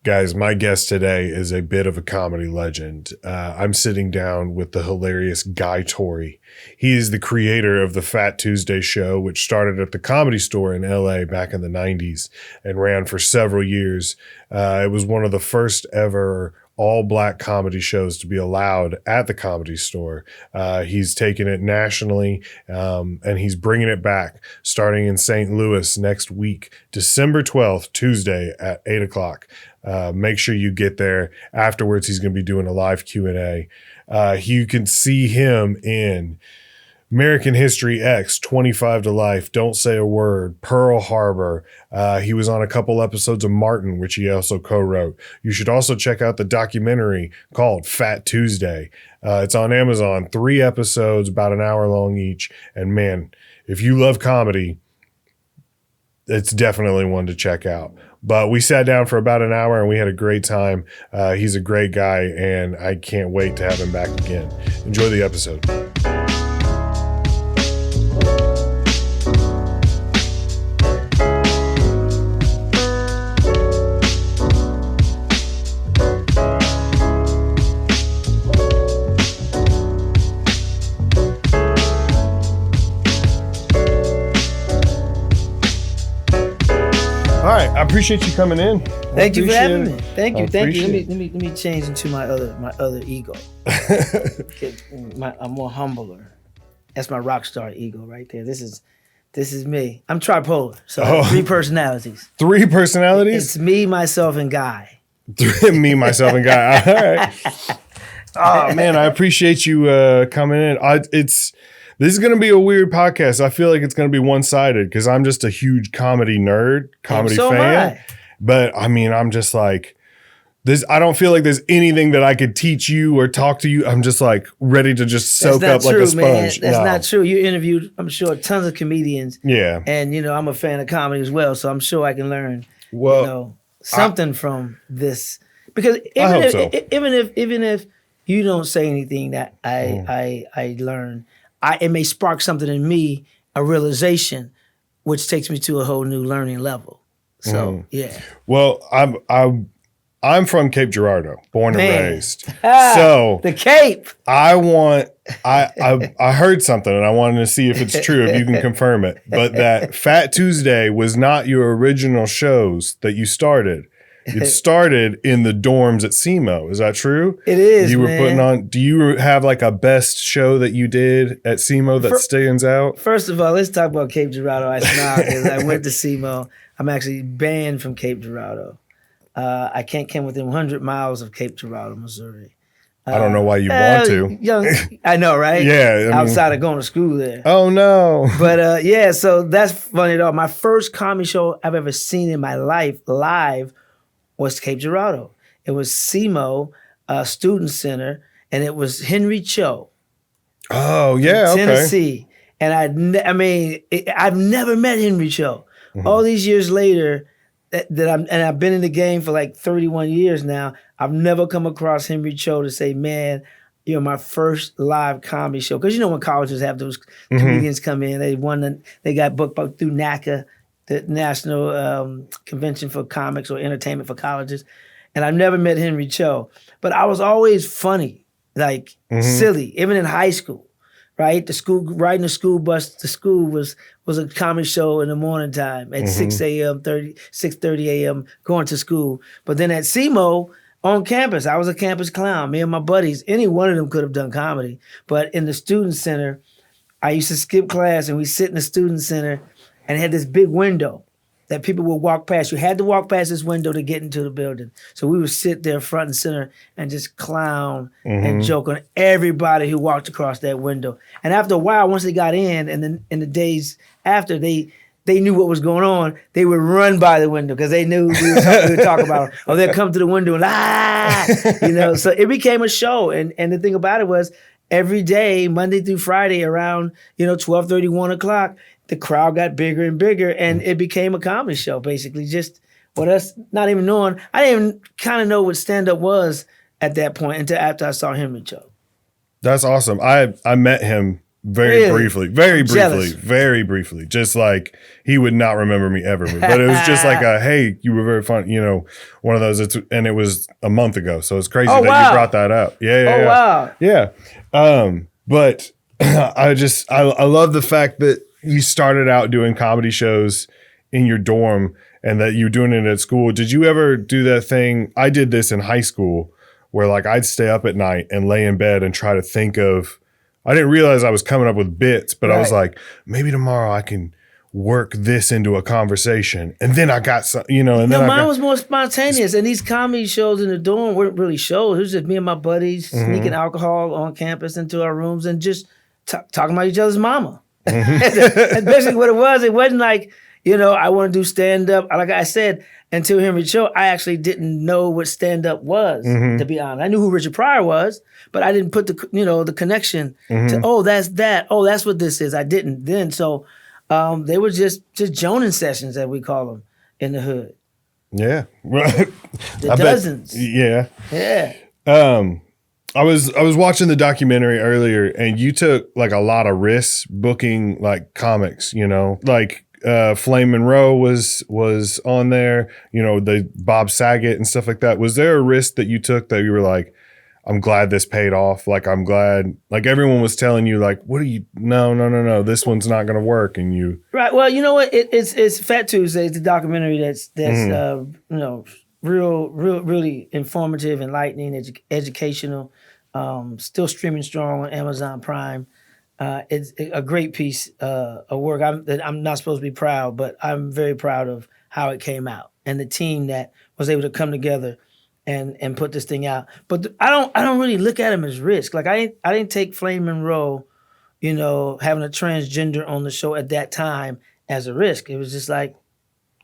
Guys, my guest today is a bit of a comedy legend. I'm sitting down with the hilarious Guy Torry. He is the creator of the Phat Tuesdays show, which started at the Comedy Store in LA back in the 90s and ran for several years. It was one of the first ever all-black comedy shows to be allowed at the Comedy Store. He's taken it nationally, and he's bringing it back starting in St. Louis next week, December 12th, Tuesday at 8 o'clock. Make sure you get there. Afterwards, he's going to be doing a live Q&A. You can see him in American History X, 25 to Life, Don't Say a Word, Pearl Harbor. He was on a couple episodes of Martin, which he also co-wrote. You should also check out the documentary called Phat Tuesday. It's on Amazon, 3 episodes, about an hour long each. And man, if you love comedy, it's definitely one to check out. But we sat down for about an hour and we had a great time. He's a great guy and I can't wait to have him back again. Enjoy the episode. I appreciate you coming in. Thank you for having me. Thank you. Let me change into my other ego. I'm more humbler. That's my rock star ego right there. This is me. I'm tripolar, so 3 personalities. 3 personalities? It's me, myself, and Guy. Me, myself, and Guy. All right. Oh man, I appreciate you coming in. This is going to be a weird podcast. I feel like it's going to be one-sided because I'm just a huge comedy nerd, comedy fan. But I mean, I'm just like this. I don't feel like there's anything that I could teach you or talk to you. I'm just like ready to just soak up like a sponge. Man. That's not true. You interviewed, I'm sure, tons of comedians. Yeah. And I'm a fan of comedy as well, so I'm sure I can learn something from this. Because even if you don't say anything that I learn, it may spark something in me, a realization, which takes me to a whole new learning level. So yeah. Well, I'm from Cape Girardeau, born and raised. So the Cape. I heard something and I wanted to see if it's true, if you can confirm it. But that Phat Tuesday was not your original shows that you started. It started in the dorms at SEMO. Is that true? It is. You were putting on. Do you have like a best show that you did at SEMO that stands out? First of all, let's talk about Cape Girardeau. I smile because I went to SEMO. I'm actually banned from Cape Girardeau. I can't come within 100 miles of Cape Girardeau, Missouri. I don't know why you want to. I know, right? Yeah. Outside of going to school there. Oh, no. But so that's funny at all. My first comedy show I've ever seen in my life live was Cape Girardeau. It was SEMO Student Center, and it was Henry Cho. Oh, yeah, Tennessee. And I've never met Henry Cho. Mm-hmm. All these years later, I've been in the game for like 31 years now, I've never come across Henry Cho to say, man, my first live comedy show. Because when colleges have those comedians come in, they got booked through NACA, the National Convention for Comics or Entertainment for Colleges. And I've never met Henry Cho. But I was always funny, like silly, even in high school, right? Riding the school bus to school was a comedy show in the morning time at 6 a.m., 6:30 a.m., going to school. But then at SEMO, on campus, I was a campus clown. Me and my buddies, any one of them could have done comedy. But in the student center, I used to skip class and we sit in the student center and it had this big window that people would walk past. You had to walk past this window to get into the building. So we would sit there front and center and just clown and joke on everybody who walked across that window. And after a while, once they got in, and then in the days after, they knew what was going on, they would run by the window because they knew we would talk about it. Or they'd come to the window and So it became a show. And the thing about it was every day, Monday through Friday, around 12:30, 1 o'clock, the crowd got bigger and bigger, and it became a comedy show, basically. Just with us not even knowing. I didn't even kind of know what stand-up was at that point until after I saw Henry Cho. That's awesome. I met him very Really? very Jealous. briefly. Just like he would not remember me ever, but it was just like hey, you were very fun, one of those. And it was a month ago, so it's crazy that you brought that up. Wow. Yeah. But I love the fact that you started out doing comedy shows in your dorm and that you're doing it at school. Did you ever do that thing? I did this in high school where like I'd stay up at night and lay in bed and try to think of, I didn't realize I was coming up with bits, but I was like, maybe tomorrow I can work this into a conversation. And then I got some, and then mine was more spontaneous. And these comedy shows in the dorm weren't really shows. It was just me and my buddies sneaking alcohol on campus into our rooms and just talking about each other's mama. That's basically what it was. It wasn't like, I want to do stand-up. Like I said, until Henry Cho, I actually didn't know what stand-up was, to be honest. I knew who Richard Pryor was, but I didn't put the connection to, that's that. Oh, that's what this is. I didn't then. So they were just joning sessions, as we call them, in the hood. Yeah. Dozens. Yeah. Yeah. I was watching the documentary earlier, and you took like a lot of risks booking like comics, like Flame Monroe was on there, the Bob Saget and stuff like that. Was there a risk that you took that you were like, I'm glad this paid off? Like, I'm glad, like everyone was telling you like, no, this one's not going to work. And you. Right. Well, you know what? It's Phat Tuesdays, the documentary that's really informative, enlightening, educational, still streaming strong on Amazon Prime. It's a great piece of work. I'm not supposed to be proud, but I'm very proud of how it came out and the team that was able to come together and put this thing out. But I don't really look at them as risk. Like I didn't take Flame Monroe, having a transgender on the show at that time as a risk. It was just like,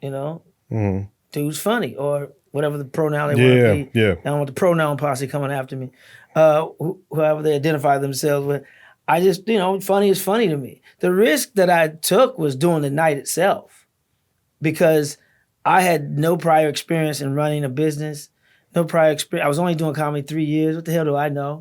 dude's funny or whatever the pronoun they want to be. Yeah. I don't want the pronoun posse coming after me. Whoever they identify themselves with. I just, funny is funny to me. The risk that I took was doing the night itself because I had no prior experience in running a business, no prior experience. I was only doing comedy 3 years. What the hell do I know?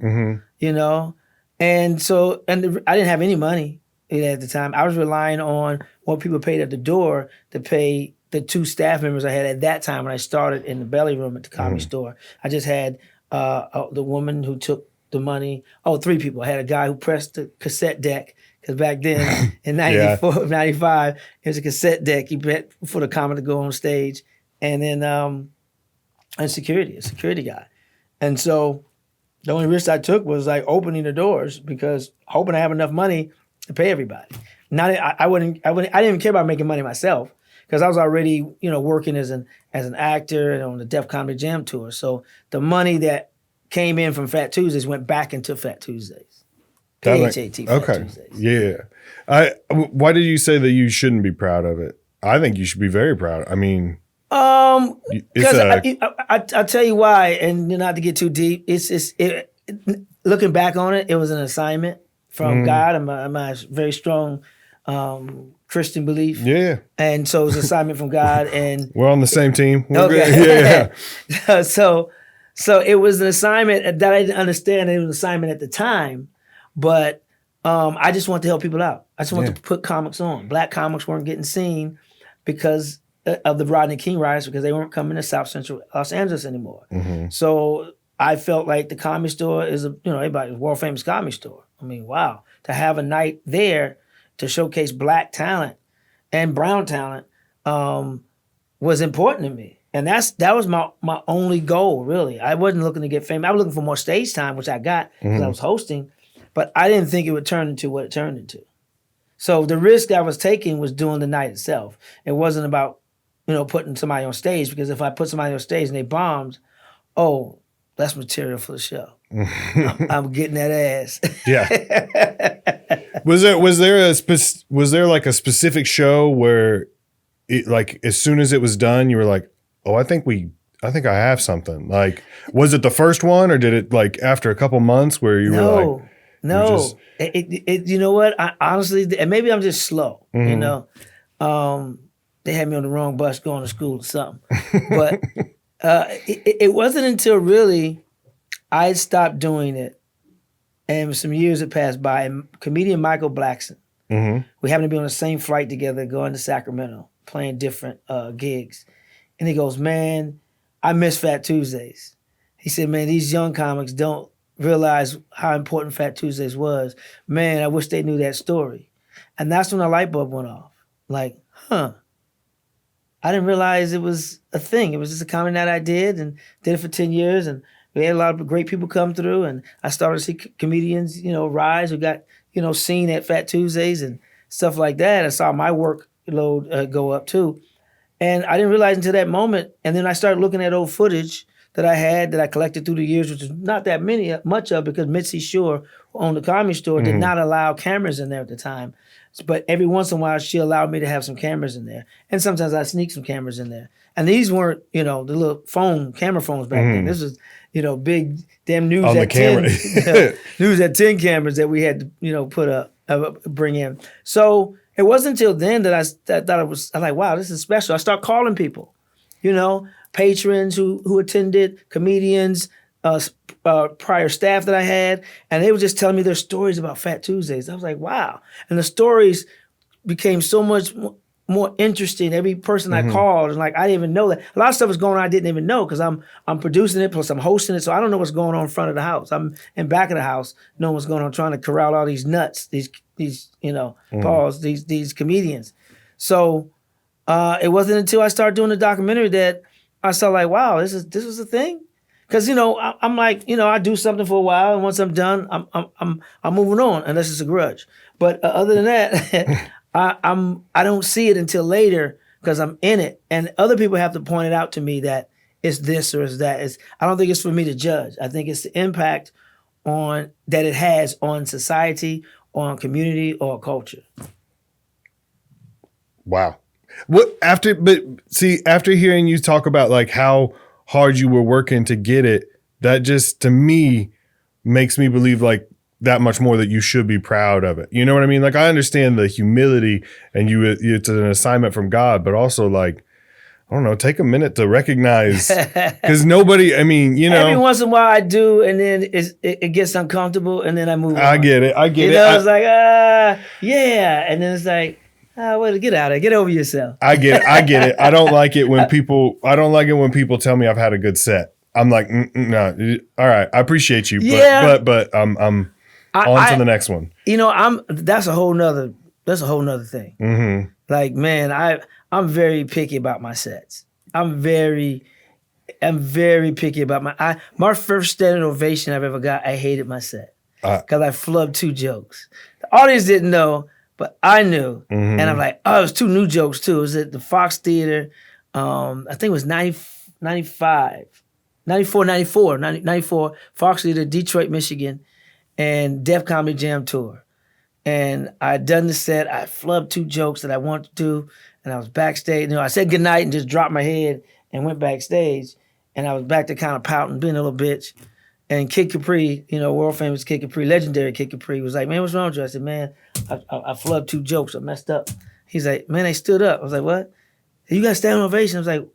And so, I didn't have any money at the time. I was relying on what people paid at the door to pay the 2 staff members I had at that time when I started in the belly room at the comedy store. I just had the woman who took the money. 3 people. I had a guy who pressed the cassette deck because back then in 94, 95, it was a cassette deck. He bet for the comic to go on stage. And then a security guy. And so the only risk I took was like opening the doors because hoping I have enough money to pay everybody. I didn't even care about making money myself because I was already, working as an actor and on the Def Comedy Jam tour. So the money that came in from Phat Tuesdays went back into Phat Tuesdays. P-H-A-T, Phat Tuesdays. Yeah. Why did you say that you shouldn't be proud of it? I think you should be very proud. I mean, because I'll tell you why, and not to get too deep. Looking back on it, it was an assignment from God and my very strong Christian belief. Yeah. And so it was an assignment from God, and we're on the same team. We're okay. Yeah. So it was an assignment that I didn't understand. It was an assignment at the time, but I just wanted to help people out. I just wanted to put comics on. Black comics weren't getting seen because of the Rodney King riots because they weren't coming to South Central Los Angeles anymore. So I felt like the Comedy Store is everybody's world famous comedy store. I mean, wow, to have a night there to showcase Black talent and brown talent was important to me. And that was my only goal, really. I wasn't looking to get famous. I was looking for more stage time, which I got because I was hosting, but I didn't think it would turn into what it turned into. So the risk I was taking was doing the night itself. It wasn't about, putting somebody on stage, because if I put somebody on stage and they bombed, that's material for the show. I'm getting that ass. Yeah. Was there like a specific show where it, like as soon as it was done, you were like, I think I have something. Like, was it the first one, or did it like after a couple months where you were like, no? You know what? I honestly, and maybe I'm just slow. They had me on the wrong bus going to school or something. But it wasn't until really I stopped doing it And some years had passed by, and comedian Michael Blackson, we happened to be on the same flight together going to Sacramento, playing different gigs. And he goes, man, I miss Phat Tuesdays. He said, man, these young comics don't realize how important Phat Tuesdays was. Man, I wish they knew that story. And that's when the light bulb went off. Like, I didn't realize it was a thing. It was just a comedy night I did and did it for 10 years. And we had a lot of great people come through. And I started to see comedians, rise who got, seen at Phat Tuesdays and stuff like that. I saw my workload go up too. And I didn't realize until that moment. And then I started looking at old footage that I had that I collected through the years, which is not that much of, because Mitzi Shore, who owned the Comedy Store, did not allow cameras in there at the time. But every once in a while, she allowed me to have some cameras in there. And sometimes I sneak some cameras in there. And these weren't, the little camera phones back then. This was, big damn news on at the camera. 10. News at 10 cameras that we had to, put up, bring in. So it wasn't until then that I thought I was like, wow, this is special. I start calling people, patrons who attended, comedians, prior staff that I had, and they were just telling me their stories about Phat Tuesdays. I was like, wow. And the stories became so much more interesting. Every person I called, and like, I didn't even know that. A lot of stuff was going on I didn't even know, because I'm producing it, plus I'm hosting it, so I don't know what's going on in front of the house. I'm in back of the house, knowing what's going on, trying to corral all these nuts, these balls, these comedians. So it wasn't until I started doing the documentary that I saw like, wow, this was a thing. Because I'm like, I do something for a while, and once I'm done, I'm moving on, unless it's a grudge. But other than that, I don't see it until later, because I'm in it, and other people have to point it out to me that it's this or it's that. I don't think it's for me to judge. I think it's the impact that it has on society, on community, or culture. Wow. After hearing you talk about like how hard you were working to get it, that just to me makes me believe like that much more that you should be proud of it. You know what I mean? Like, I understand the humility and it's an assignment from God, but also like, I don't know, take a minute to recognize, because nobody, every once in a while I do, and then it gets uncomfortable, and then I move on. I get it. It's like, yeah. And then it's like, well, get out of it. Get over yourself. I get it. I don't like it when people tell me I've had a good set. I'm like, no, all right. I appreciate you, but I'm on to the next one. That's a whole nother thing. Mm-hmm. Like, man, I'm very picky about my sets. I'm very picky about my first standing ovation I've ever got. I hated my set because I flubbed 2 jokes. The audience didn't know, but I knew. And I'm like, it was 2 new jokes too. It was at the Fox Theater. I think it was 94, Fox Theater, Detroit, Michigan, and Def Comedy Jam Tour. And I'd done the set. I flubbed 2 jokes that I wanted to do. And I was backstage. I said goodnight and just dropped my head and went backstage. And I was back to kind of pouting, being a little bitch. And Kid Capri, world famous Kid Capri, legendary Kid Capri, was like, man, what's wrong with you? I said, man, I flubbed 2 jokes. I messed up. He's like, man, they stood up. I was like, what? You got a standing ovation? I was like,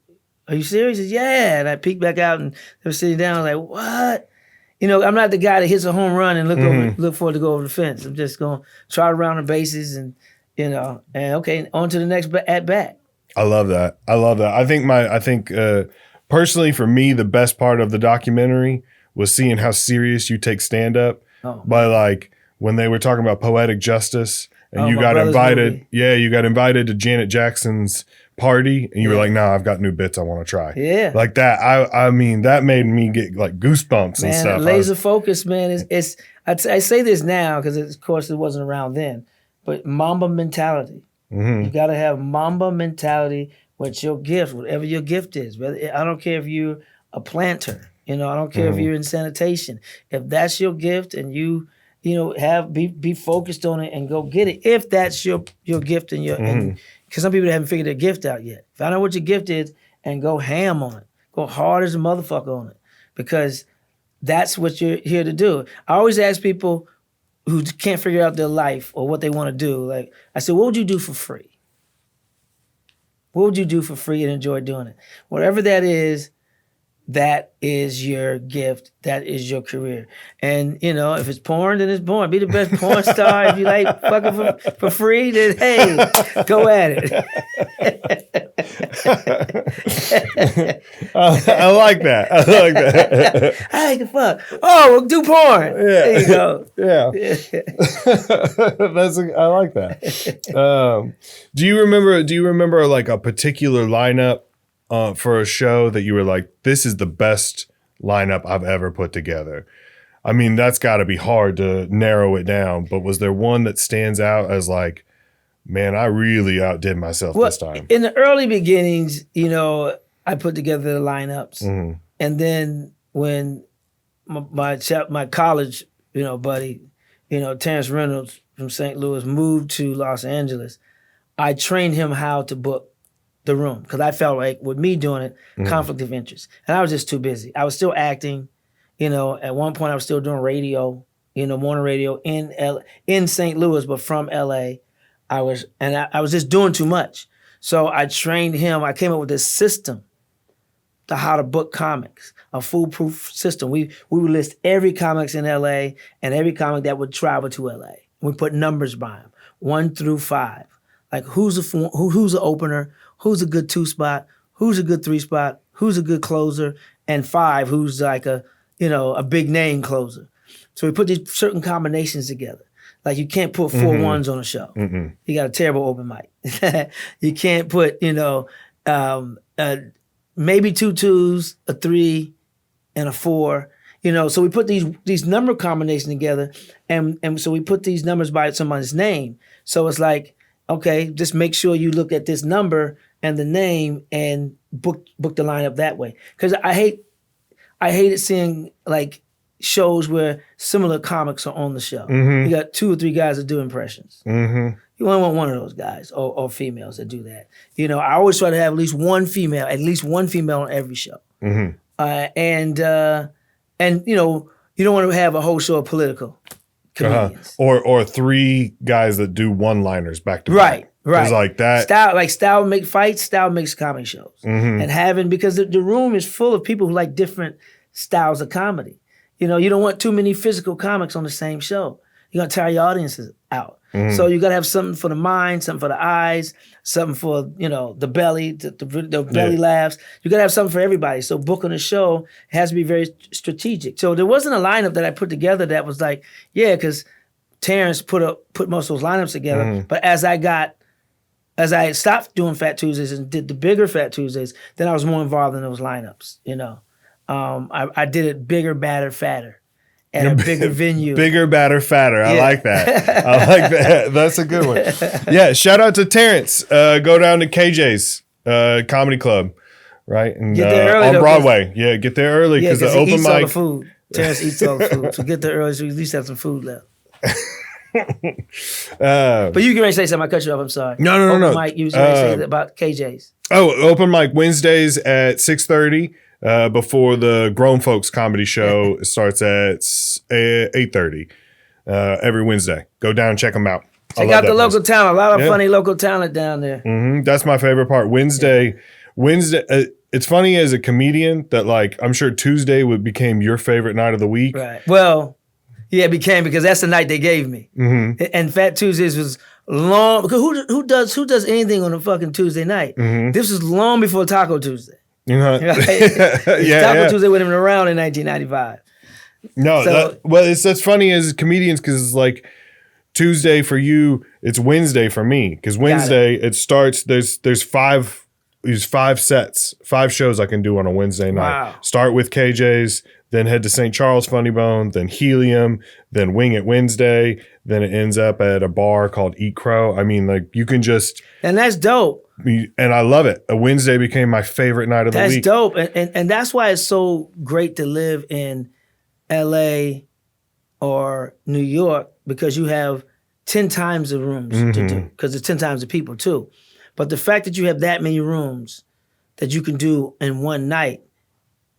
are you serious? He said, yeah. And I peeked back out, and they were sitting down. I was like, what? I'm not the guy that hits a home run and look for it to go over the fence. I'm just going to trot around the bases and okay, on to the next at bat. I love that. I think personally for me, the best part of the documentary was seeing how serious you take stand up by like when they were talking about poetic justice and you got invited. Movie. Yeah, you got invited to Janet Jackson's party and you were like, nah, I've got new bits I want to try. Yeah. Like that. I mean, that made me get like goosebumps and stuff. Laser focus, man. I say this now because of course it wasn't around then, but Mamba mentality. You got to have Mamba mentality with your gift, whatever your gift is. I don't care if you're a planter. I don't care if you're in sanitation. If that's your gift and you be focused on it and go get it. If that's your gift and because some people haven't figured their gift out yet. Find out what your gift is and go ham on it. Go hard as a motherfucker on it, because that's what you're here to do. I always ask people who can't figure out their life or what they want to do. Like I said, what would you do for free? What would you do for free and enjoy doing it? Whatever that is, that is your gift. That is your career. And, you know, if it's porn, then it's porn. Be the best porn star. If you like fucking for free, then hey, go at it. I like that. I like that. I like to fuck. Oh, we'll do porn. Yeah. There you go. Yeah. I like that. Do you remember like a particular lineup for a show that you were like, this is the best lineup I've ever put together? I mean, that's got to be hard to narrow it down, but was there one that stands out as like, man, I really outdid myself this time? In the early beginnings, you know, I put together the lineups. Mm-hmm. And then when my college, you know, buddy, you know, Terrence Reynolds from St. Louis moved to Los Angeles, I trained him how to book the room because I felt like with me doing it, conflict of interest. And I was just too busy. I was still acting, you know, at one point I was still doing radio, you know, morning radio in St. Louis, but from LA. I was just doing too much. So I trained him. I came up with this system to how to book comics, a foolproof system. We would list every comics in LA and every comic that would travel to LA. We put numbers by them, 1 through 5. Like who's an opener, who's a good 2 spot, who's a good 3 spot, who's a good closer, and 5, who's like a big name closer. So we put these certain combinations together. Like you can't put 4 ones on a show. Mm-hmm. You got a terrible open mic. You can't put, maybe 2 2s, a 3, and a 4. You know, so we put these number combinations together, and so we put these numbers by somebody's name. So it's like, okay, just make sure you look at this number and the name and book the lineup that way. Because I hated seeing like shows where similar comics are on the show. Mm-hmm. You got 2 or 3 guys that do impressions. Mm-hmm. You only want one of those guys or females that do that. You know, I always try to have at least one female on every show. Mm-hmm. And you know, you don't want to have a whole show of political comedians. Or 3 guys that do one-liners back to back. Right. It's like that. Style make fights, style makes comedy shows. Mm-hmm. And because the room is full of people who like different styles of comedy. You know, you don't want too many physical comics on the same show. You're going to tire your audiences out. Mm-hmm. So you got to have something for the mind, something for the eyes, something for, you know, the belly, the belly laughs. You got to have something for everybody. So booking a show has to be very strategic. So there wasn't a lineup that I put together that was like, yeah, because Terrence put most of those lineups together. Mm-hmm. But as I stopped doing Phat Tuesdays and did the bigger Phat Tuesdays, then I was more involved in those lineups, you know. I did it bigger, badder, fatter. At a bigger venue. Bigger, badder, fatter. I like that. I like that. That's a good one. Yeah, shout out to Terrence. Go down to KJ's Comedy Club, right? And get there early, on Broadway. Yeah, get there early because the open mic. All the food. Terrence eats all the food. So get there early so we at least have some food left. But you can ready to say something. I cut you off. I'm sorry. No. Open mic, you was going to say about KJ's. Oh, open mic Wednesdays at 6:30. Before the Grown Folks comedy show starts at 8:30 every Wednesday. Go down and check them out. Check out the local talent. A lot of funny local talent down there. Mm-hmm. That's my favorite part. Wednesday. It's funny as a comedian that like I'm sure Tuesday became your favorite night of the week. Right. Well, yeah, it became because that's the night they gave me. Mm-hmm. And Phat Tuesdays was long. Because who does anything on a fucking Tuesday night? Mm-hmm. This was long before Taco Tuesday. You know, Taco Tuesday wasn't even around in 1995. No, that's funny as comedians because it's like Tuesday for you, it's Wednesday for me because Wednesday it starts. There's 5 sets, 5 shows I can do on a Wednesday night. Wow. Start with KJ's, then head to St. Charles Funny Bone, then Helium, then Wing It Wednesday, then it ends up at a bar called Eat Crow. I mean, like you can just and that's dope. And I love it. A Wednesday became my favorite night of the week. That's dope. And that's why it's so great to live in LA or New York because you have 10 times the rooms to do because it's 10 times the people too. But the fact that you have that many rooms that you can do in one night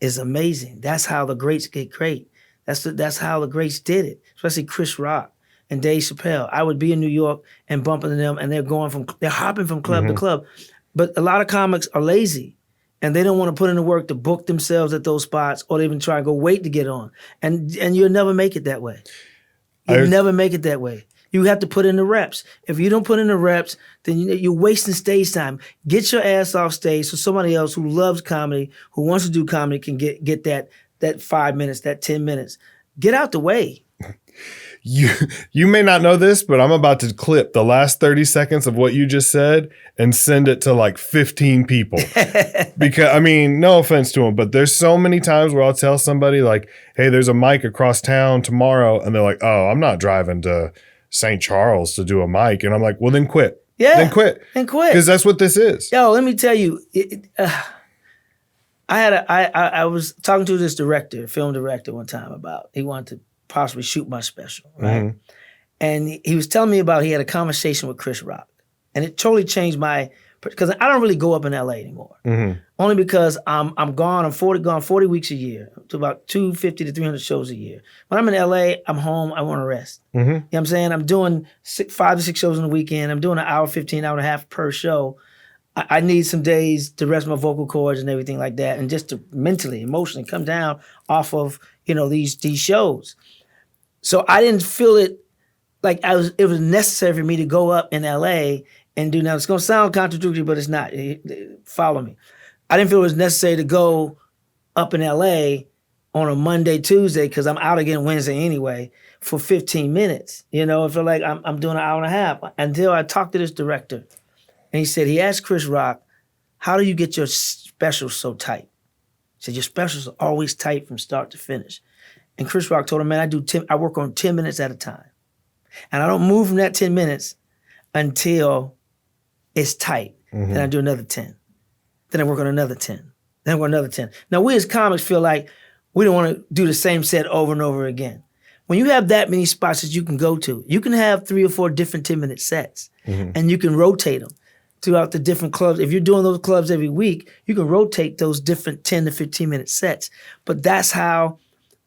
is amazing. That's how the greats get great. That's how the greats did it, especially Chris Rock and Dave Chappelle. I would be in New York and bumping into them, and they're hopping from club to club. But a lot of comics are lazy. and they don't want to put in the work to book themselves at those spots, or even try to go wait to get on. And you'll never make it that way. You'll never make it that way. You have to put in the reps. If you don't put in the reps, then you're wasting stage time. Get your ass off stage so somebody else who loves comedy, who wants to do comedy, can get that 5 minutes, that 10 minutes. Get out the way. You may not know this, but I'm about to clip the last 30 seconds of what you just said and send it to like 15 people. Because, I mean, no offense to them, but there's so many times where I'll tell somebody like, hey, there's a mic across town tomorrow. And they're like, oh, I'm not driving to St. Charles to do a mic. And I'm like, well, then quit. Yeah. Then quit. Because that's what this is. Yo, let me tell you, I was talking to this film director one time about, he wanted to possibly shoot my special, right? Mm-hmm. And he was telling me about, he had a conversation with Chris Rock. And it totally changed because I don't really go up in LA anymore. Mm-hmm. Only because I'm gone, I'm 40 weeks a year, to about 250 to 300 shows a year. When I'm in LA, I'm home, I want to rest. Mm-hmm. You know what I'm saying? I'm doing 5 to 6 shows on the weekend. I'm doing an hour, 15, hour and a half per show. I need some days to rest my vocal cords and everything like that, and just to mentally, emotionally come down off of, these shows. So I didn't feel it like it was necessary for me to go up in LA and do. Now it's going to sound contradictory, but it's not. Follow me. I didn't feel it was necessary to go up in LA on a Monday, Tuesday, because I'm out again Wednesday anyway, for 15 minutes. I feel like I'm doing an hour and a half, until I talked to this director. And he said, he asked Chris Rock, how do you get your specials so tight? He said, your specials are always tight from start to finish. And Chris Rock told him, man, I work on 10 minutes at a time. And I don't move from that 10 minutes until it's tight. Mm-hmm. Then I do another 10. Then I work on another 10. Then I work on another 10. Now, we as comics feel like we don't want to do the same set over and over again. When you have that many spots that you can go to, you can have 3 or 4 different 10-minute sets. Mm-hmm. And you can rotate them throughout the different clubs. If you're doing those clubs every week, you can rotate those different 10 to 15-minute sets. But that's how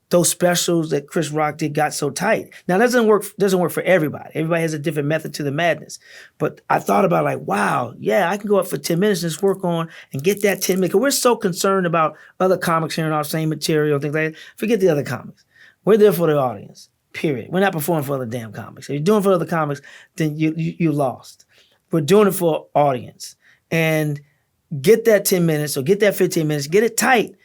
those specials that Chris Rock did got so tight. Now, that doesn't work for everybody. Everybody has a different method to the madness. But I thought about like, wow, yeah, I can go up for 10 minutes and just work on and get that 10 minutes. Because we're so concerned about other comics hearing our same material and things like that. Forget the other comics. We're there for the audience, period. We're not performing for other damn comics. If you're doing it for other comics, then you lost. We're doing it for audience. And get that 10 minutes or get that 15 minutes, get it tight.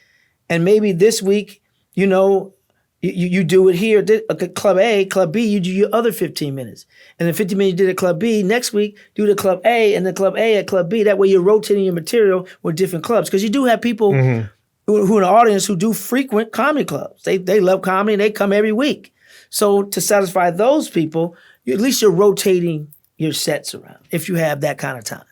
And maybe this week, you do it here, Club A, Club B, you do your other 15 minutes. And then 15 minutes you did at Club B, next week do the Club A and then Club A at Club B. That way you're rotating your material with different clubs. Because you do have people mm-hmm. who in the audience who do frequent comedy clubs. They love comedy and they come every week. So to satisfy those people, at least you're rotating your sets around if you have that kind of time.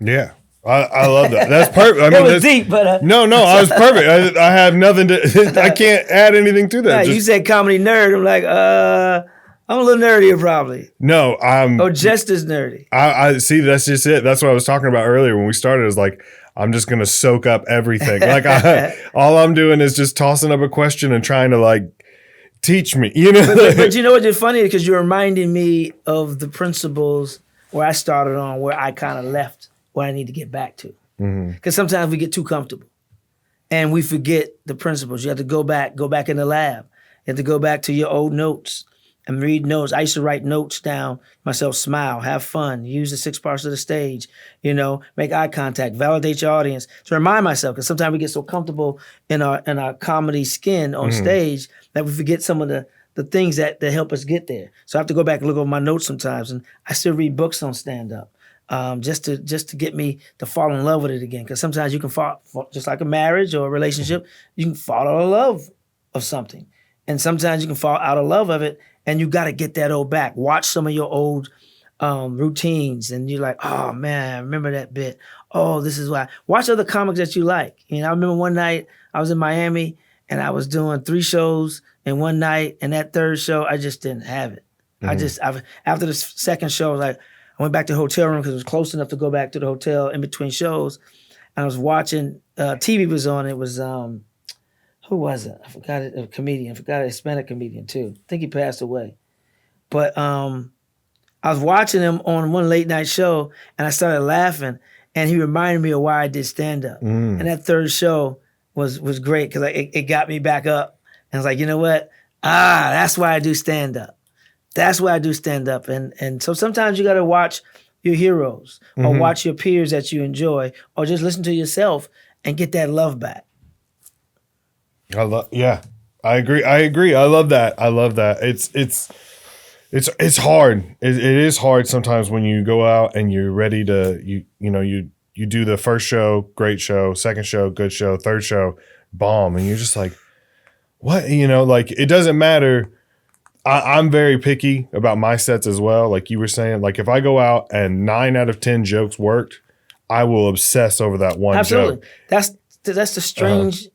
Yeah. I love that. That's perfect. I mean, it was deep, but no, I was perfect. I have nothing to. I can't add anything to that. You said comedy nerd. I'm like, I'm a little nerdier, probably. No, I'm. Or just as nerdy. I see. That's just it. That's what I was talking about earlier when we started. Is like I'm just gonna soak up everything. Like all I'm doing is just tossing up a question and trying to like teach me. But you know what's funny, because you're reminding me of the principles where I started on, where I kind of left. What I need to get back to. Because sometimes we get too comfortable and we forget the principles. You have to go back in the lab. You have to go back to your old notes and read notes. I used to write notes down myself, smile, have fun, use the 6 parts of the stage, make eye contact, validate your audience. To remind myself, because sometimes we get so comfortable in our comedy skin on stage that we forget some of the things that help us get there. So I have to go back and look over my notes sometimes, and I still read books on stand-up. Just to get me to fall in love with it again. Because sometimes you can fall, just like a marriage or a relationship, you can fall out of love of something. And sometimes you can fall out of love of it, and you got to get that old back. Watch some of your old routines, and you're like, oh man, I remember that bit. Oh, this is why. Watch other comics that you like. I remember one night I was in Miami, and I was doing 3 shows in one night, and that third show, I just didn't have it. After the second show, I was like, I went back to the hotel room because it was close enough to go back to the hotel in between shows. And I was watching, TV was on. It was, who was it? I forgot it, a comedian. I forgot a Hispanic comedian too. I think he passed away. But I was watching him on one late night show and I started laughing. and he reminded me of why I did stand up. And that third show was great because it got me back up. And I was like, you know what? That's why I do stand up. That's why I do stand up. And so sometimes you got to watch your heroes or watch your peers that you enjoy or just listen to yourself and get that love back. I agree. I love that. It's hard. It is hard sometimes when you go out and you're ready to, you do the first show, great show, second show, good show, third show, bomb. And you're just like, what? Like it doesn't matter. I'm very picky about my sets as well. Like you were saying, like if I go out and 9 out of 10 jokes worked, I will obsess over that one Absolutely. joke. That's the strange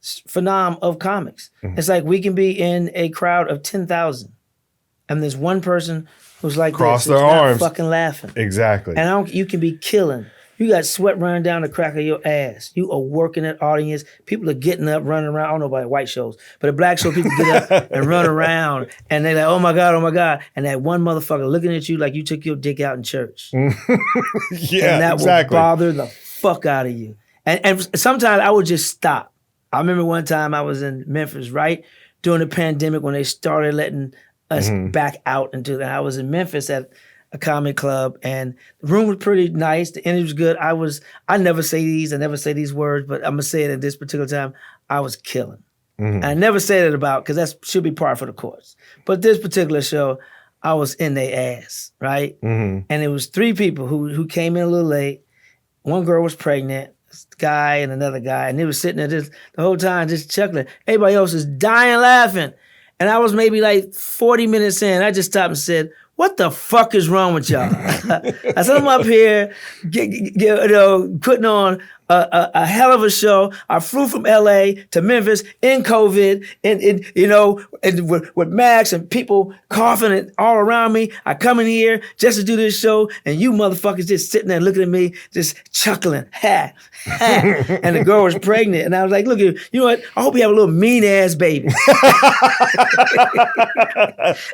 phenomenon of comics. It's like we can be in a crowd of 10,000 and there's one person who's like cross this, their arms, not fucking laughing. Exactly. And you can be killing. You got sweat running down the crack of your ass. You are working that audience. People are getting up, running around. I don't know about white shows, but at black show, people get up and run around, and they're like, oh my God. And that one motherfucker looking at you like you took your dick out in church. Yeah, and that exactly. will bother the fuck out of you. And sometimes I would just stop. I remember one time I was in Memphis, right? During the pandemic when they started letting us back out into that. I was in Memphis at a comedy club, and the room was pretty nice. The energy was good. I never say these words, but I'm gonna say it at this particular time. I was killing. And I never say that about because that should be par for the course. But this particular show, I was in their ass, right? And it was 3 people who came in a little late. One girl was pregnant, this guy and another guy, and they were sitting there the whole time just chuckling. Everybody else is dying laughing. And I was maybe like 40 minutes in. I just stopped and said, what the fuck is wrong with y'all? I said, I'm up here putting on a hell of a show. I flew from LA to Memphis in COVID and with Max and people coughing and all around me. I come in here just to do this show and you motherfuckers just sitting there looking at me, just chuckling. Ha, ha. And the girl was pregnant. And I was like, look, you know what? I hope you have a little mean ass baby.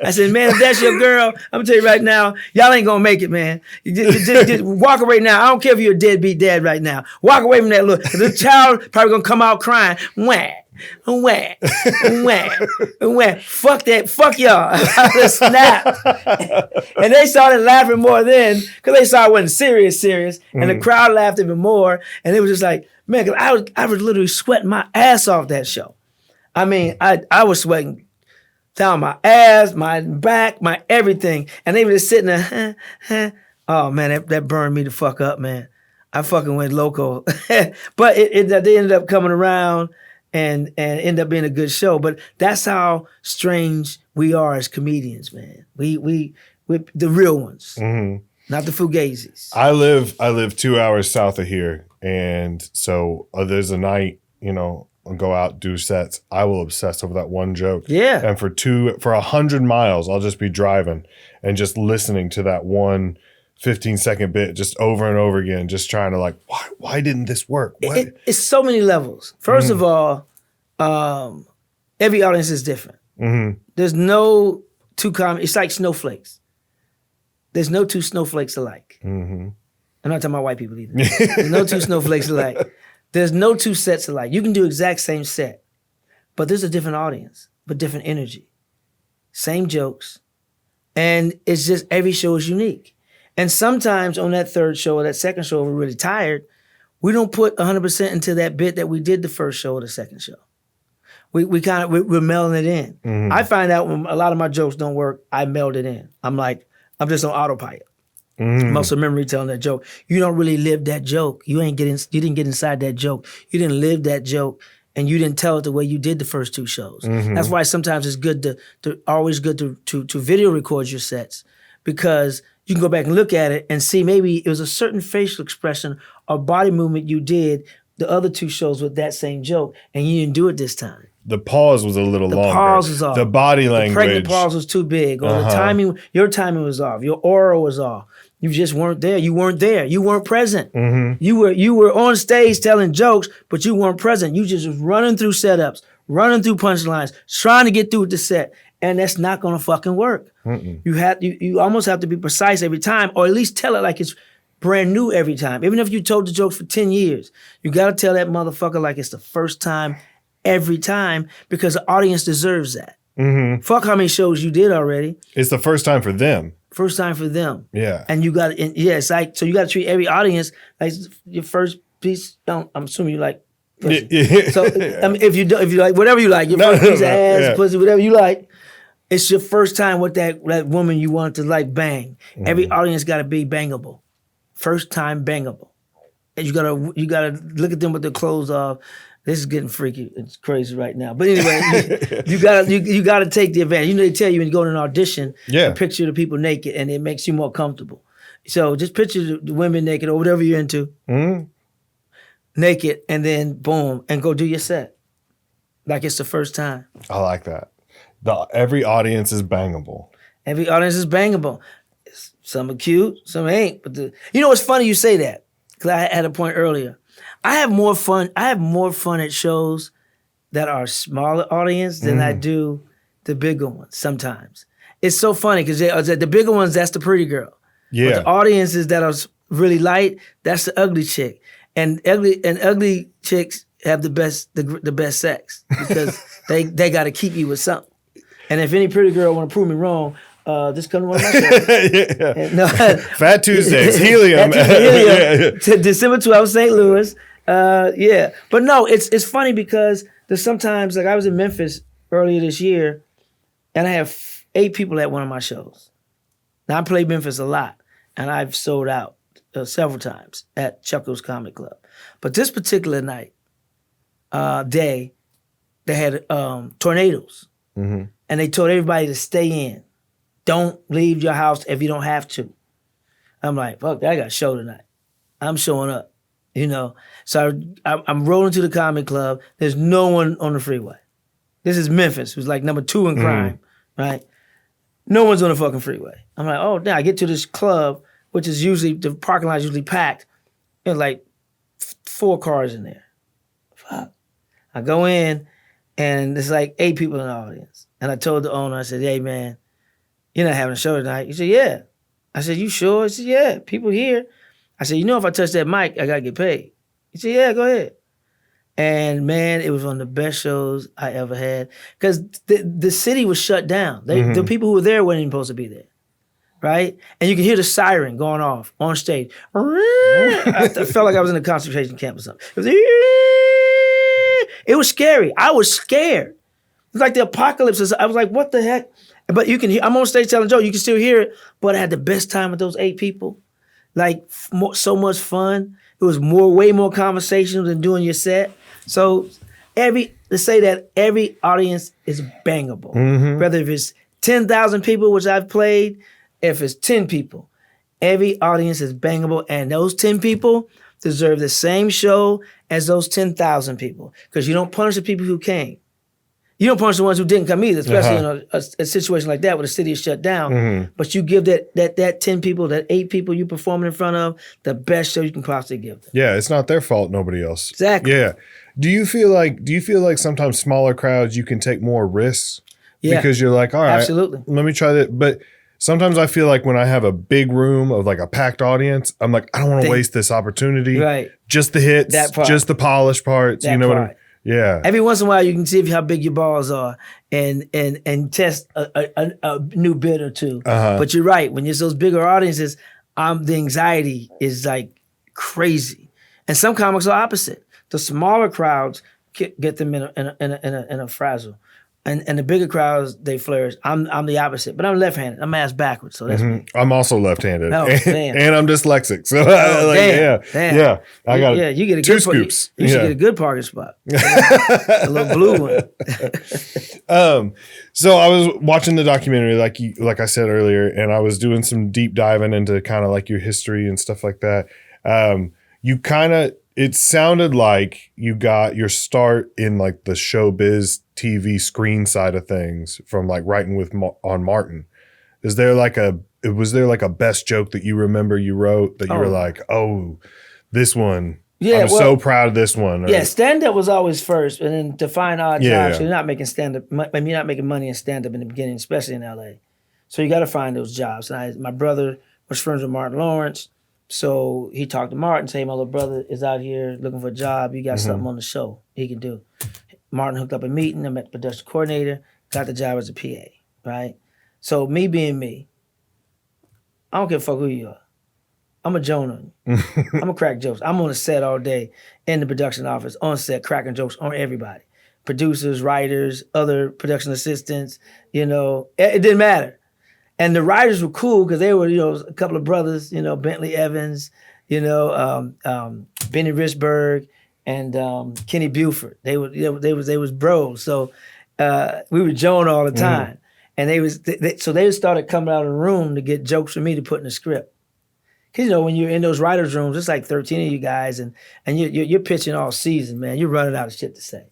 I said, man, if that's your girl, I'm gonna tell you right now, y'all ain't gonna make it, man. Just walk away now. I don't care if you're a deadbeat dad right now. Walk away from that look. The child probably gonna come out crying. Wah, wah, wah, wah. Fuck that. Fuck y'all. I just snapped. And they started laughing more then because they saw it wasn't serious. And the crowd laughed even more. And it was just like, man, cause I was literally sweating my ass off that show. I mean, I was sweating down my ass, my back, my everything. And they were just sitting there, Oh, man, that burned me the fuck up, man. I fucking went loco. But they ended up coming around and ended up being a good show. But that's how strange we are as comedians, man. We the real ones, not the fugazis. I live 2 hours south of here. And so there's a night, I'll go out, do sets. I will obsess over that one joke. Yeah. And for 100 miles, I'll just be driving and just listening to that one 15-second bit just over and over again, just trying to like, why didn't this work? It's so many levels. First of all, every audience is different. There's no two it's like snowflakes. There's no 2 snowflakes alike. I'm not talking about white people either. There's no 2 snowflakes alike. There's no 2 sets alike. You can do exact same set, but there's a different audience, but different energy. Same jokes. And it's just every show is unique. And sometimes on that third show or that second show, we're really tired. We don't put 100% into that bit that we did the first show or the second show. We're melding it in. I find out when a lot of my jokes don't work, I meld it in. I'm just on autopilot. Muscle memory telling that joke. You don't really live that joke. You didn't get inside that joke. You didn't live that joke, and you didn't tell it the way you did the first 2 shows. That's why sometimes it's good to video record your sets, because you can go back and look at it and see maybe it was a certain facial expression or body movement you did the other 2 shows with that same joke, and you didn't do it this time. The pause was a little longer. The pause was off. The body language. The pregnant pause was too big. Or the timing, your timing was off. Your aura was off. You just weren't there. You weren't there. You weren't present. You were on stage telling jokes, but you weren't present. You just was running through setups, running through punchlines, trying to get through with the set. And that's not gonna fucking work. You almost have to be precise every time, or at least tell it like it's brand new every time. Even if you told the jokes for 10 years, you got to tell that motherfucker like it's the first time every time because the audience deserves that. Mm-hmm. Fuck how many shows you did already. It's the first time for them. First time for them. Yeah. And you got to, it's like, so you got to treat every audience like your first piece. I'm assuming you like pussy. Yeah. So I mean, if you like whatever you like, your first piece of ass, pussy, whatever you like, it's your first time with that woman you want to like bang. Every audience got to be bangable. First time bangable. And you gotta look at them with their clothes off. This is getting freaky. It's crazy right now. But anyway, you gotta take the advantage. You know, they tell you when you go to an audition, picture the people naked, and it makes you more comfortable. So just picture the women naked or whatever you're into, naked, and then boom, and go do your set like it's the first time. I like that. Every audience is bangable. Every audience is bangable. Some are cute, some ain't. But you know what's funny? You say that because I had a point earlier. I have more fun at shows that are smaller audience than I do the bigger ones sometimes. It's so funny because the bigger ones, that's the pretty girl. Yeah. But the audiences that are really light, that's the ugly chick. And ugly chicks have the best sex because they got to keep you with something. And if any pretty girl want to prove me wrong, just come to one of my shows. Phat Tuesdays, Helium. December 12th, St. Louis. But no, it's funny because there's sometimes, like I was in Memphis earlier this year, and I have 8 people at one of my shows. Now I play Memphis a lot, and I've sold out several times at Chuckles Comedy Club. But this particular night, day, they had tornadoes, and they told everybody to stay in. Don't leave your house if you don't have to. I'm like, fuck, I got a show tonight. I'm showing up, you know. So I'm rolling to the comedy club. There's no one on the freeway. This is Memphis, who's like number 2 in crime, right? No one's on the fucking freeway. I'm like, oh, now I get to this club, which is usually, the parking lot is usually packed. There's like 4 cars in there. Fuck. I go in, and there's like 8 people in the audience. And I told the owner, I said, hey, man, you're not having a show tonight. He said, yeah. I said, you sure? He said, yeah, people here. I said, you know, if I touch that mic, I got to get paid. He said, yeah, go ahead. And man, it was one of the best shows I ever had. Because the city was shut down. The people who were there weren't even supposed to be there. Right? And you could hear the siren going off on stage. I felt like I was in a concentration camp or something. It was scary. I was scared. It was like the apocalypse. I was like, what the heck? But you can hear, I'm on stage telling jokes, you can still hear it, but I had the best time with those 8 people. Like, so much fun. It was way more conversations than doing your set. So let's say that every audience is bangable. Whether if it's 10,000 people, which I've played, if it's 10 people, every audience is bangable, and those 10 people deserve the same show as those 10,000 people, because you don't punish the people who came. You don't punish the ones who didn't come either, especially in a situation like that where the city is shut down. But you give that 10 people, that 8 people you performing in front of, the best show you can possibly give them. Yeah, it's not their fault, nobody else. Exactly. Yeah. Do you feel like sometimes smaller crowds you can take more risks? Yeah. Because you're like, all right, absolutely. Let me try that. But sometimes I feel like when I have a big room of like a packed audience, I'm like, I don't want to waste this opportunity. Right. Just the hits, that part. Just the polished parts. That you know part. what I mean? Yeah. Every once in a while, you can see how big your balls are and test a new bit or two. But you're right. When there's those bigger audiences, the anxiety is like crazy. And some comics are opposite. The smaller crowds get them in a frazzle. And the bigger crowds, they flourish. I'm the opposite, but I'm left-handed. I'm ass backwards, so that's me. I'm also left-handed, oh, and I'm dyslexic. So damn. yeah, I got you get a 2 good scoops. You should get a good parking spot, a little blue one. So I was watching the documentary, like I said earlier, and I was doing some deep diving into kind of like your history and stuff like that. It sounded like you got your start in like the showbiz TV screen side of things from like writing on Martin. Was there like a best joke that you remember you wrote that you were like, oh, this one, I'm so proud of this one? Yeah, stand-up was always first, and then to find odd jobs. Yeah. So you're not making stand-up. You're not making money in stand-up in the beginning, especially in LA. So you got to find those jobs. And my brother was friends with Martin Lawrence. So he talked to Martin, say, my little brother is out here looking for a job. You got something on the show he can do. Martin hooked up a meeting. I met the production coordinator, got the job as a PA, right? So me being me, I don't give a fuck who you are. I'm a Joan on you. I'm gonna crack jokes. I'm on the set all day in the production office, on set, cracking jokes on everybody. Producers, writers, other production assistants, it didn't matter. And the writers were cool because they were, a couple of brothers, Bentley Evans, Benny Richburg, and Kenny Buford. They was bros. So we were Joan all the time. And they started coming out of the room to get jokes from me to put in the script. Because, when you're in those writers' rooms, it's like 13 of you guys, and you're pitching all season, man. You're running out of shit to say,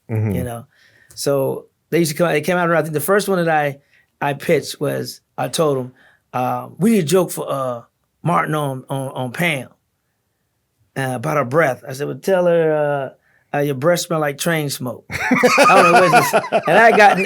So they used to come out. They came out around. I think the first one that I pitched was, I told them, we need a joke for Martin on Pam about her breath. I said, well, tell her your breath smell like train smoke. I don't know what this. And I got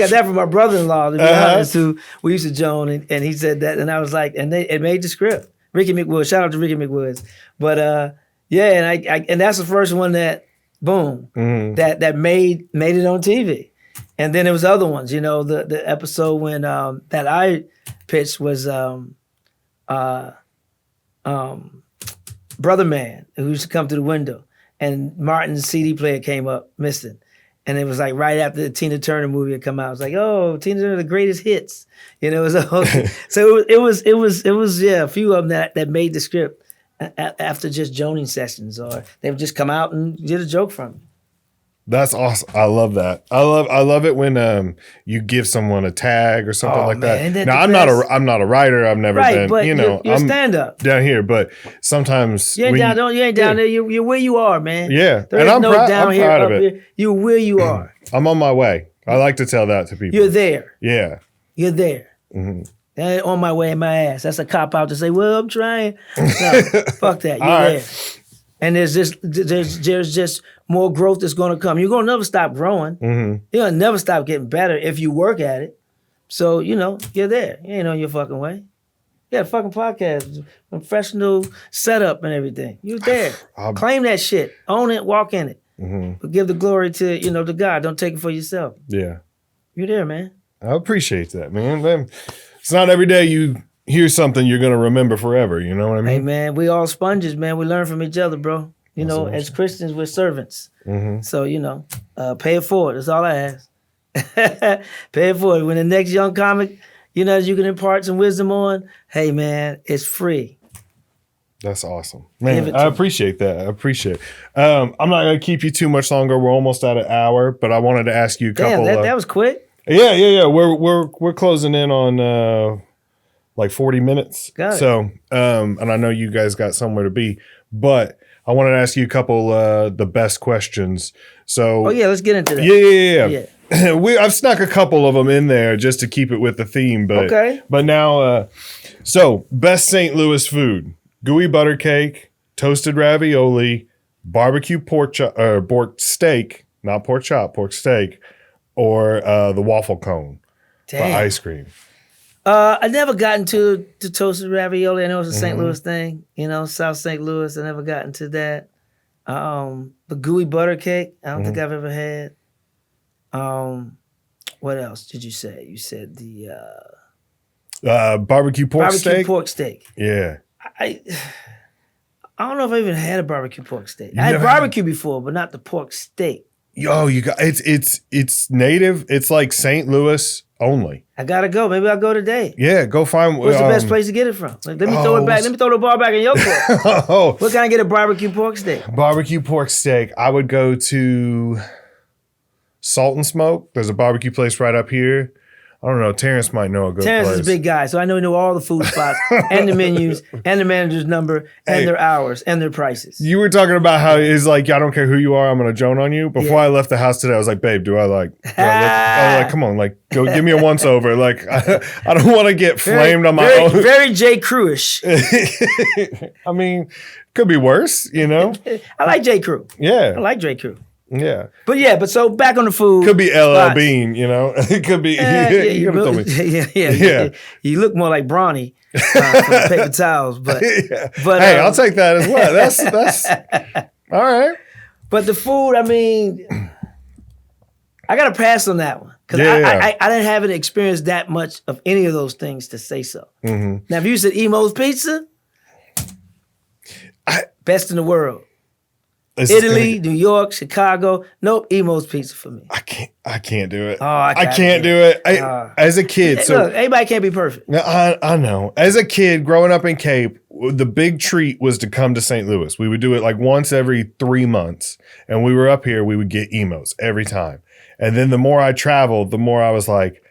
that from my brother-in-law, to be honest, who we used to joan, and he said that, and I was like, and it made the script. Ricky McWoods, shout out to Ricky McWoods. But and that's the first one that, boom, that made it on TV. And then there was other ones, the episode when that I pitched was Brother Man, who used to come through the window, and Martin's CD player came up missing. And it was like right after the Tina Turner movie had come out. It was like, oh, Tina Turner, the greatest hits. So it was a few of them that made the script after just joning sessions, or they would just come out and did a joke from it. That's awesome. I love that. I love it when you give someone a tag or something like that. Now I'm not a writer. I've never been. But you're I'm stand up down here, but sometimes you ain't down there. You're where you are, man. Yeah, there is no down here, up here. You're where you are. I'm on my way. I like to tell that to people. You're there. Yeah, you're there. On my way in my ass. That's a cop out to say, well, I'm trying. No, fuck that. You're there. And there's just more growth that's going to come. You're going to never stop growing. You're going to never stop getting better if you work at it. So, you're there. You ain't on your fucking way. You got a fucking podcast, professional setup and everything. You're there. Claim that shit. Own it. Walk in it. But give the glory to, to God. Don't take it for yourself. Yeah. You're there, man. I appreciate that, man. It's not every day you hear something you're going to remember forever. You know what I mean? Hey, man, we all sponges, man. We learn from each other, bro. As Christians, we're servants. So, pay it forward. That's all I ask. Pay it forward. When the next young comic, you can impart some wisdom on, hey, man, it's free. That's awesome. Man, I appreciate that. I appreciate it. I'm not going to keep you too much longer. We're almost at an hour, but I wanted to ask you a couple. Damn, that was quick. Yeah. We're closing in on like 40 minutes. Got it. So, and I know you guys got somewhere to be, but I wanted to ask you a couple the best questions. So, let's get into that. Yeah. I've snuck a couple of them in there just to keep it with the theme, but okay. But now, so best St. Louis food: gooey butter cake, toasted ravioli, barbecue pork steak, not pork chop, pork steak, or the waffle cone for ice cream. I never got into toasted ravioli. I know it's a St. Louis thing, South St. Louis. I never got into that. The gooey butter cake, I don't think I've ever had. What else did you say? You said the barbecue pork steak. Barbecue pork steak. Yeah. I don't know if I even had a barbecue pork steak. I had barbecue before, but not the pork steak. Yo, you got it's native. It's like St. Louis only. I gotta go. Maybe I'll go today. Yeah, go find. What's the best place to get it from? Let me throw it back. Let me throw the ball back in your court. Where can I get a barbecue pork steak? Barbecue pork steak. I would go to Salt and Smoke. There's a barbecue place right up here. I don't know. Terrence might know a good Terrence place. is a big guy, so I know all the food spots and the menus and the manager's number and their hours and their prices. You were talking about how it's like, I don't care who you are, I'm going to joan on you. Before I left the house today, I was like, babe, do I look? I was like, come on, like, go give me a once over. Like, I don't want to get flamed on my own. Very J. Crew-ish. I mean, could be worse, I like J. Crew. Yeah. I like J. Crew. Yeah. But so back on the food. Could be LL spots. Bean, you know? It could be. You could have told me. Yeah. You look more like Brawny from the paper towels, but Yeah. but Hey, I'll take that as well. That's all right. But the food, I mean, I got to pass on that one because Yeah. I didn't have an experience that much of any of those things to say so. Mm-hmm. Now, if you said IMOS Pizza, best in the world. Italy, New York, Chicago. Nope, IMOS Pizza for me. I can't do it. Oh, I can't do it. As a kid, so look, everybody can't be perfect. I know. As a kid growing up in Cape, the big treat was to come to St. Louis. We would do it like once every 3 months. And we were up here, we would get emos every time. And then the more I traveled, the more I was like,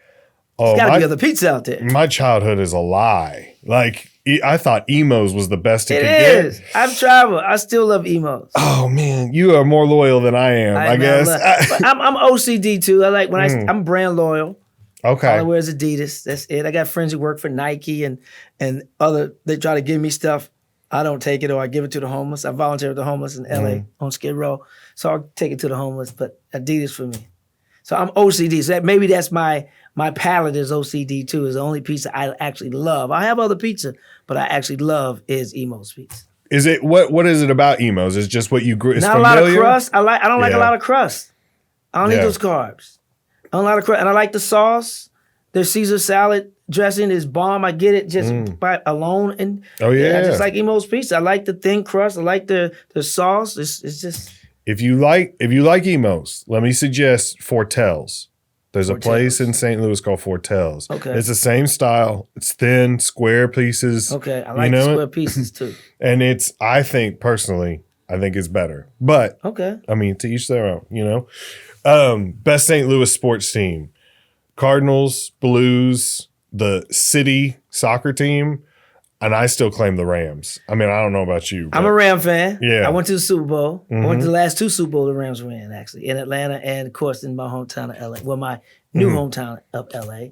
oh, There's gotta be other pizza out there. my childhood is a lie. Like, I thought emos was the best it could is. get. I've traveled. I still love emos. Oh man, you are more loyal than I am. I guess. But I'm OCD too. I like when I'm brand loyal. Okay. All I wear is Adidas. That's it. I got friends who work for Nike and other. They try to give me stuff. I don't take it, or I give it to the homeless. I volunteer with the homeless in LA on Skid Row, so I'll take it to the homeless. But Adidas for me. So I'm OCD. So maybe that's my palate is OCD too. Is the only pizza I actually love. I have other pizza, but I actually love is IMOS pizza. Is it what is it about emos? Is just what you grew? Not familiar? A lot of crust. I don't like a lot of crust. I don't need those carbs. I don't like a lot of crust, and I like the sauce. Their Caesar salad dressing is bomb. I get it just by alone, and I just like IMOS pizza. I like the thin crust. I like the sauce. It's just. If you like emos, let me suggest Fortel's. There's a place in St. Louis called Fortel's. Okay. It's the same style. It's thin, square pieces. Okay, I like the square pieces too. And I think personally, it's better. But okay, I mean, to each their own, you know. Best St. Louis sports team. Cardinals, Blues, the city soccer team. And I still claim the Rams. I mean, I don't know about you. I'm a Ram fan. Yeah. I went to the Super Bowl. I went to the last 2 Super Bowls the Rams were in, actually, in Atlanta and, of course, in my hometown of LA. Well, my new hometown of LA.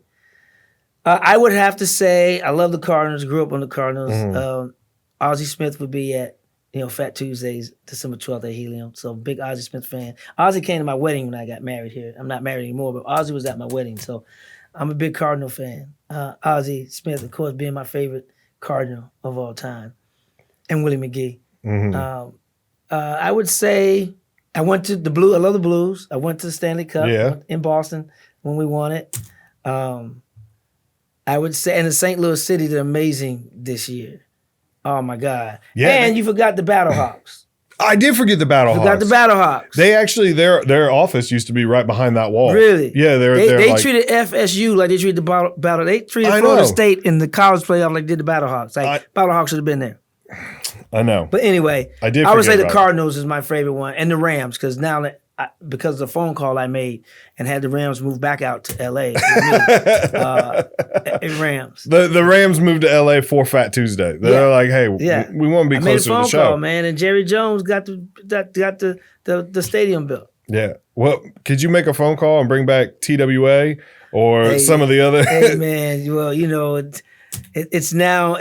I would have to say I love the Cardinals. Grew up on the Cardinals. Ozzie Smith would be at Phat Tuesdays, December 12th at Helium. So big Ozzie Smith fan. Ozzie came to my wedding when I got married here. I'm not married anymore, but Ozzie was at my wedding. So I'm a big Cardinal fan. Ozzie Smith, of course, being my favorite Cardinal of all time, and Willie McGee. I would say I went to the Blues. I love the Blues. I went to the Stanley Cup in Boston when we won it. I would say, and the St. Louis City did amazing this year. Oh my God! Yeah, and you forgot the Battlehawks. I did forget the Battlehawks. Forgot the Battlehawks. They actually their office used to be right behind that wall. Really? Yeah, they like, treated FSU like they treated the battle. They treated Florida State in the college playoff like they did the Battlehawks. Like Battlehawks should have been there. I know. But anyway, I would say the Cardinals is my favorite one, and the Rams, because now that because of the phone call I made and had the Rams move back out to LA. Rams. The Rams moved to LA for Phat Tuesday. They're like, hey, we want to be closer to the show. Call, man, and Jerry Jones got the stadium built. Yeah. Well, could you make a phone call and bring back TWA or some of the other? Hey man, well, it's now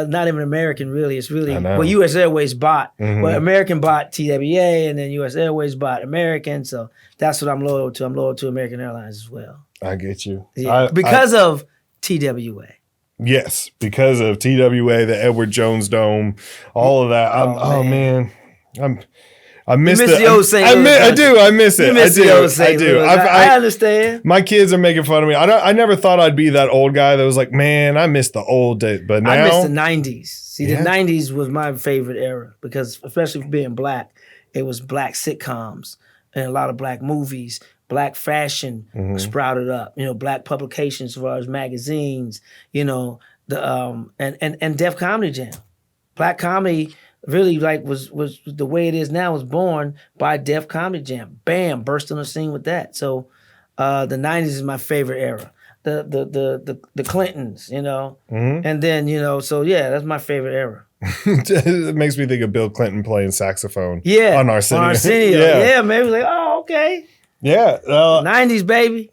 not even American really. It's really US Airways bought. Well, American bought TWA, and then US Airways bought American. So that's what I'm loyal to. I'm loyal to American Airlines as well. I get you. Yeah, because of TWA. Yes, because of TWA, the Edward Jones Dome, all of that. I miss the old St. Louis. I do. I miss it. I do. I understand. My kids are making fun of me. I never thought I'd be that old guy that was like, man, I miss the old days. But now I miss the 90s. See, the 90s was my favorite era because, especially for being black, it was black sitcoms and a lot of black movies. Black fashion sprouted up. Black publications as far as magazines. The and Def Comedy Jam. Black comedy really was the way it is now was born by Def Comedy Jam. Bam, burst on the scene with that. So the 90s is my favorite era. The Clintons, and then so that's my favorite era. It makes me think of Bill Clinton playing saxophone. On Arsenio. Yeah, maybe like, oh, okay. Yeah. 90s, baby.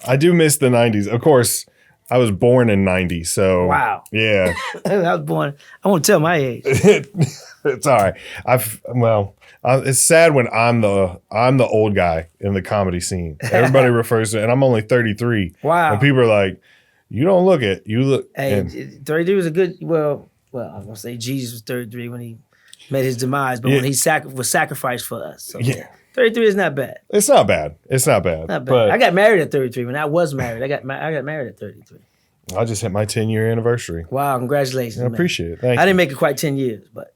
I do miss the 90s. Of course, I was born in 90, so Wow. yeah. I was born. I won't tell my age. It's all right. It's sad when I'm the old guy in the comedy scene. Everybody refers to, and I'm only 33. Wow. And people are like, "You don't look it. You look." Hey, 33 was a good. Well, I'm gonna say Jesus was 33 when he met his demise, but when he was sacrificed for us. So yeah. 33 is not bad. It's not bad. It's not bad. Not bad. But I got married at 33. When I was married, I got married at 33. I just hit my 10-year anniversary. Wow, congratulations. I appreciate it. Thank you. I didn't make it quite 10 years, but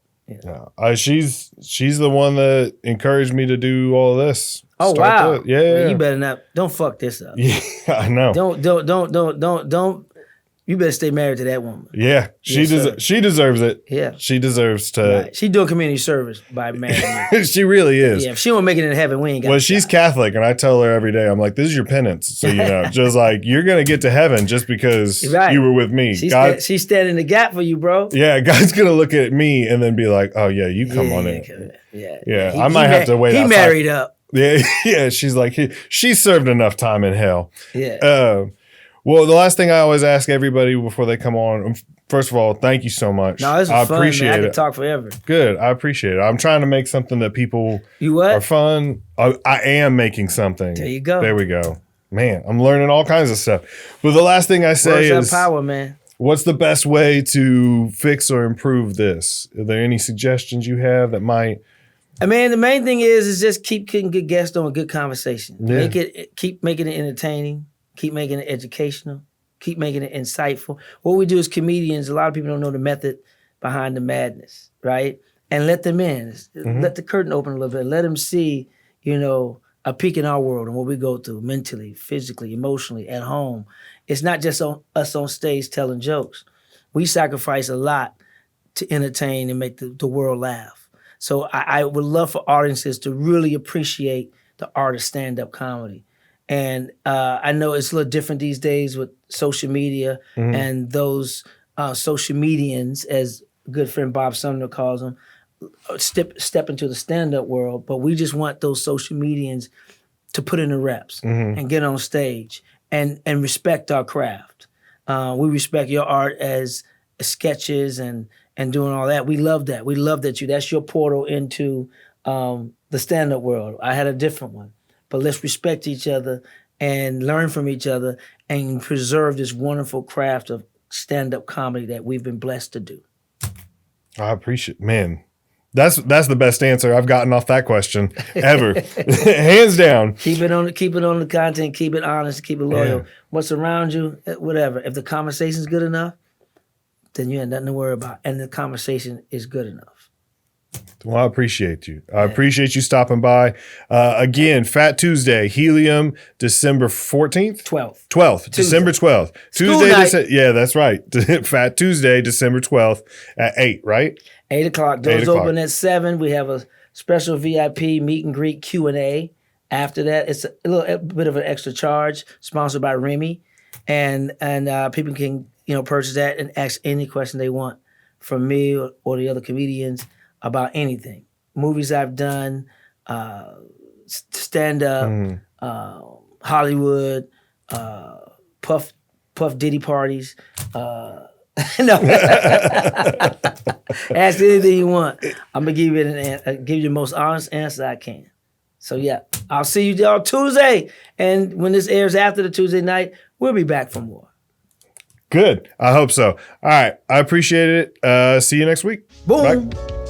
she's the one that encouraged me to do all this. Oh wow. Yeah. You better not. Don't fuck this up. Yeah, I know. Don't. You better stay married to that woman. Yeah, she deserves it. Yeah, she deserves to. Right. She doing community service by marrying you. She really is. Yeah, if she won't make it in heaven, we ain't got. Well, she's Catholic, and I tell her every day, I'm like, "This is your penance, so you know, just like you're gonna get to heaven just because you were with me." She's standing in the gap for you, bro. Yeah, God's gonna look at me and then be like, "Oh yeah, you come on in." Yeah. I might have to wait. He married up. Yeah. She's like, she served enough time in hell. Yeah. Well, the last thing I always ask everybody before they come on, first of all, thank you so much. No, this was fun, man. I could talk forever. Good. I appreciate it. I'm trying to make something that people are fun. I am making something. There you go. There we go. Man, I'm learning all kinds of stuff. But the last thing I say is power, man. What's the best way to fix or improve this? Are there any suggestions you have that might... I mean, the main thing is just keep getting good guests on, a good conversation. Yeah. Keep making it entertaining. Keep making it educational. Keep making it insightful. What we do as comedians, a lot of people don't know the method behind the madness, right? And let them in. Mm-hmm. Let the curtain open a little bit. Let them see, a peek in our world and what we go through mentally, physically, emotionally, at home. It's not just us on stage telling jokes. We sacrifice a lot to entertain and make the world laugh. So I would love for audiences to really appreciate the art of stand-up comedy. And I know it's a little different these days with social media and those social medians, as good friend Bob Sumner calls them, step into the stand-up world. But we just want those social medians to put in the reps and get on stage and respect our craft. We respect your art as sketches and doing all that. We love that. We love that that's your portal into the stand-up world. I had a different one. But let's respect each other and learn from each other and preserve this wonderful craft of stand-up comedy that we've been blessed to do. I appreciate, man. That's the best answer I've gotten off that question ever, hands down. Keep it on the content. Keep it honest. Keep it loyal. Yeah. What's around you, whatever. If the conversation's good enough, then you have nothing to worry about, and the conversation is good enough. Well, I appreciate you. I appreciate you stopping by. Again, Phat Tuesday, Helium, December 14th? 12th. December 12th. Tuesday. Yeah, that's right. Phat Tuesday, December 12th at 8, right? 8 o'clock. Doors open at 7. We have a special VIP meet and greet Q&A. After that, it's a bit of an extra charge, sponsored by Remy. And people can purchase that and ask any question they want from me or the other comedians about anything. Movies I've done, stand-up, Hollywood, Puff Diddy parties. No. Ask anything you want. I'm going to give you the most honest answer I can. So yeah, I'll see you all Tuesday. And when this airs after the Tuesday night, we'll be back for more. Good. I hope so. All right. I appreciate it. See you next week. Boom. Bye.